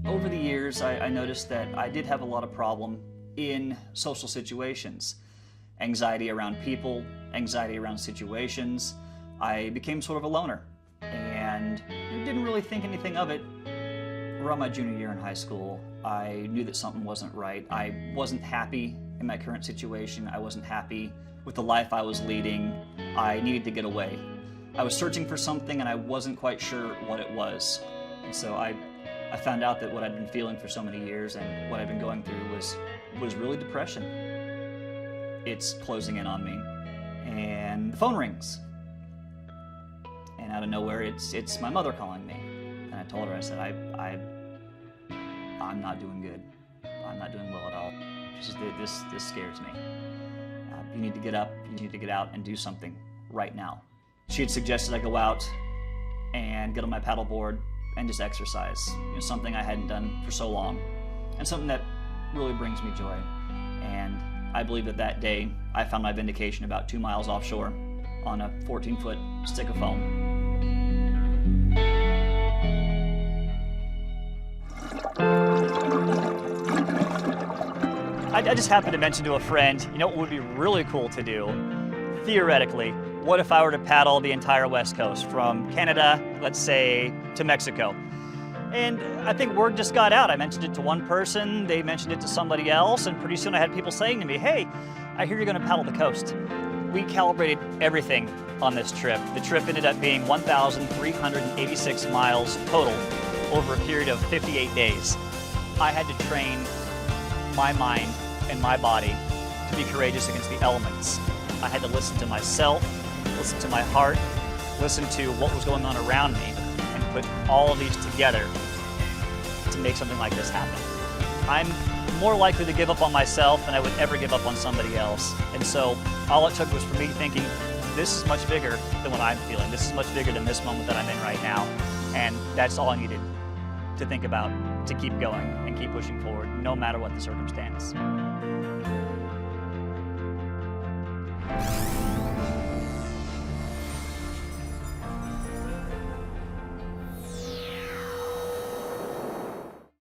Over the years, I noticed that I did have a lot of problem in social situations. Anxiety around people, anxiety around situations. I became sort of a loner and didn't really think anything of it. Around my junior year in high school, I knew that something wasn't right. I wasn't happy in my current situation. I wasn't happy with the life I was leading. I needed to get away. I was searching for something and I wasn't quite sure what it was. And so I found out that what I'd been feeling for so many years and what I'd been going through was really depression. It's closing in on me. And the phone rings. And out of nowhere, it's my mother calling me. And I told her, I said, I'm not doing good. I'm not doing well at all. She said, this scares me. You need to get up, you need to get out and do something right now. She had suggested I go out and get on my paddleboard and just exercise. Something I hadn't done for so long, and something that really brings me joy. And I believe that day I found my vindication about 2 miles offshore on a 14-foot stick of foam. I just happened to mention to a friend, what would be really cool to do, theoretically, what if I were to paddle the entire West Coast from Canada, let's say, to Mexico? And I think word just got out. I mentioned it to one person, they mentioned it to somebody else, and pretty soon I had people saying to me, hey, I hear you're going to paddle the coast. We calibrated everything on this trip. The trip ended up being 1,386 miles total over a period of 58 days. I had to train my mind and my body to be courageous against the elements. I had to listen to myself, listen to my heart, listen to what was going on around me, and put all of these together to make something like this happen. I'm more likely to give up on myself than I would ever give up on somebody else. And so all it took was for me thinking, this is much bigger than what I'm feeling. This is much bigger than this moment that I'm in right now. And that's all I needed to think about to keep going and keep pushing forward, no matter what the circumstance.